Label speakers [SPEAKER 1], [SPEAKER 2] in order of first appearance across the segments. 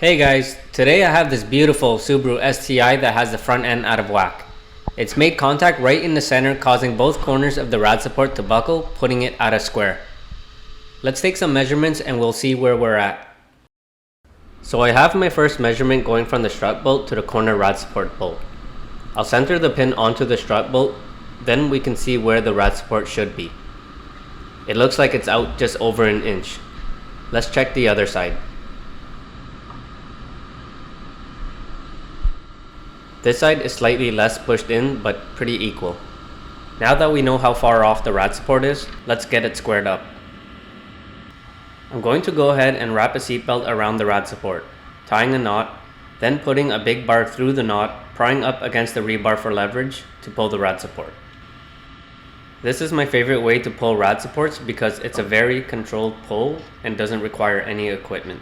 [SPEAKER 1] Hey guys, today I have this beautiful Subaru STI that has the front end out of whack. It's made contact right in the center, causing both corners of the rad support to buckle, putting it out of square. Let's take some measurements and we'll see where we're at. So I have my first measurement going from the strut bolt to the corner rad support bolt. I'll center the pin onto the strut bolt, then we can see where the rad support should be. It looks like it's out just over an inch. Let's check the other side. This side is slightly less pushed in, but pretty equal. Now that we know how far off the rad support is, let's get it squared up. I'm going to go ahead and wrap a seatbelt around the rad support, tying a knot, then putting a big bar through the knot, prying up against the rebar for leverage to pull the rad support. This is my favorite way to pull rad supports because it's a very controlled pull and doesn't require any equipment.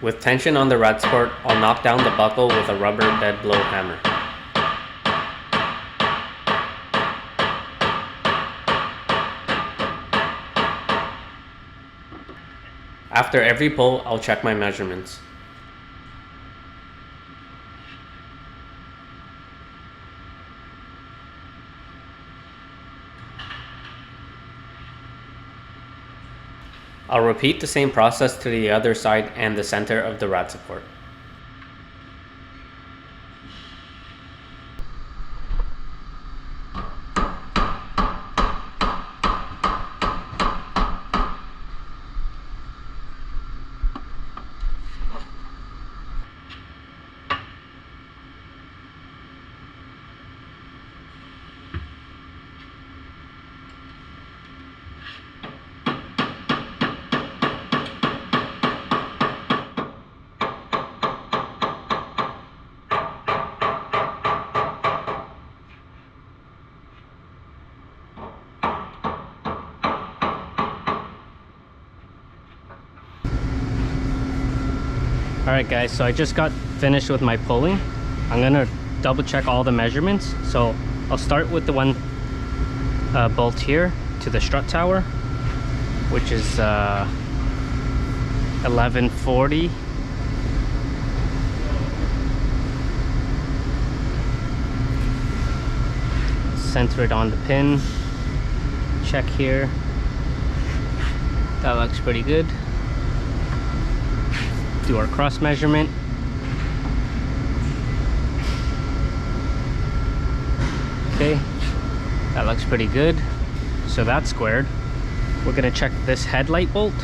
[SPEAKER 1] With tension on the rad support, I'll knock down the buckle with a rubber dead blow hammer. After every pull, I'll check my measurements. I'll repeat the same process to the other side and the center of the rad support. Alright guys, so I just got finished with my pulling. I'm gonna double check all the measurements. So I'll start with the one bolt here to the strut tower, which is 1140. Center it on the pin. Check here. That looks pretty good. Do our cross measurement. Okay, that looks pretty good. So that's squared. We're gonna check this headlight bolt,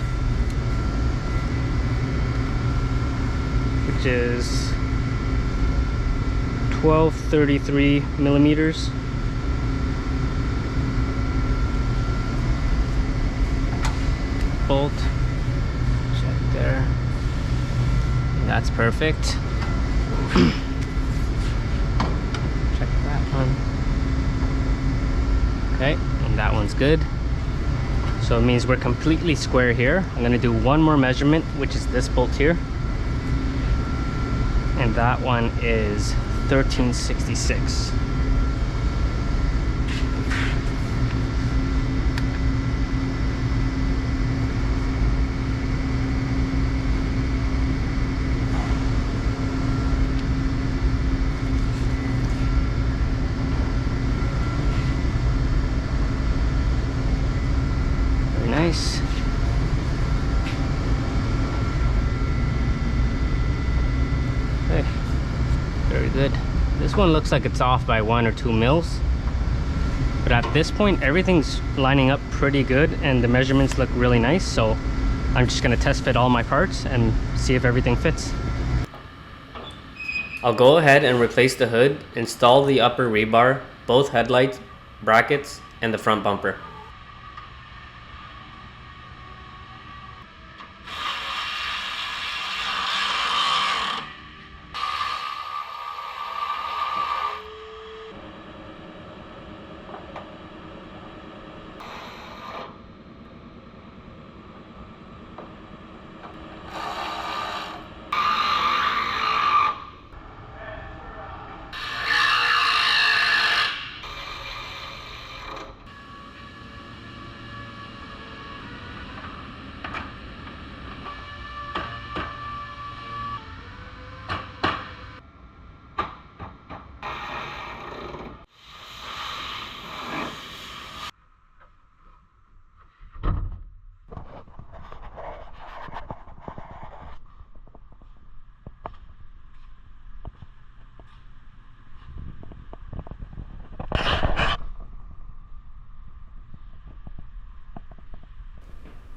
[SPEAKER 1] which is 1233 millimeters. Bolt, check there. That's perfect. Check that one. Okay, and that one's good. So it means we're completely square here. I'm gonna do one more measurement, which is this bolt here. And that one is 1366. Nice. Okay, very good. This one looks like it's off by 1 or 2 mils, but at this point everything's lining up pretty good and the measurements look really nice. So I'm just going to test fit all my parts and see if everything fits. I'll go ahead and replace the hood, install the upper rebar, both headlights, brackets, and the front bumper.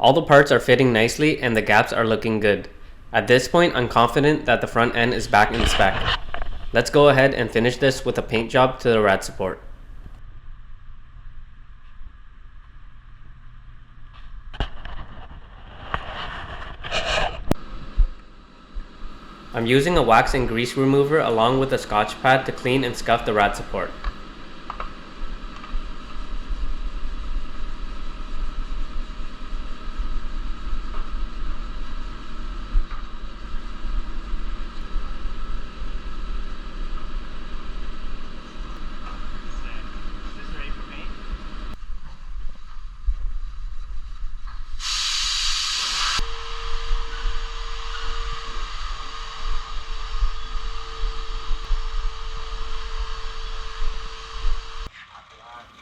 [SPEAKER 1] All the parts are fitting nicely and the gaps are looking good. At this point, I'm confident that the front end is back in spec. Let's go ahead and finish this with a paint job to the rad support. I'm using a wax and grease remover along with a scotch pad to clean and scuff the rad support.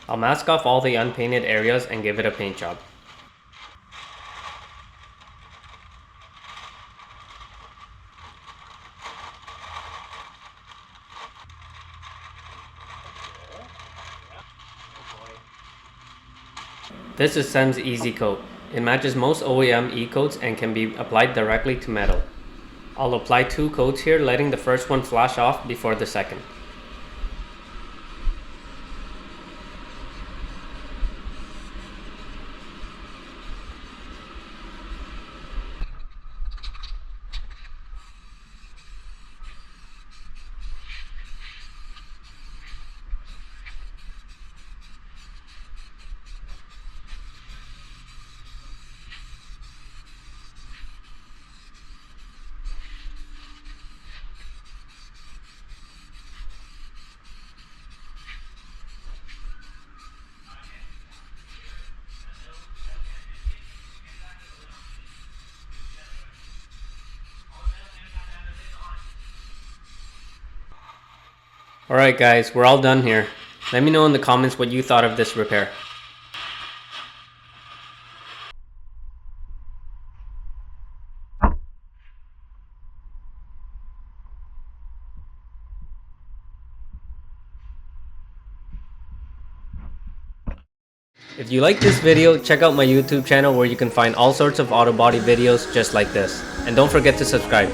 [SPEAKER 1] I'll mask off all the unpainted areas and give it a paint job. This is SEM's Easy Coat. It matches most OEM e-coats and can be applied directly to metal. I'll apply 2 coats here, letting the first one flash off before the second. Alright guys, we're all done here. Let me know in the comments what you thought of this repair. If you like this video, check out my YouTube channel where you can find all sorts of auto body videos just like this. And don't forget to subscribe.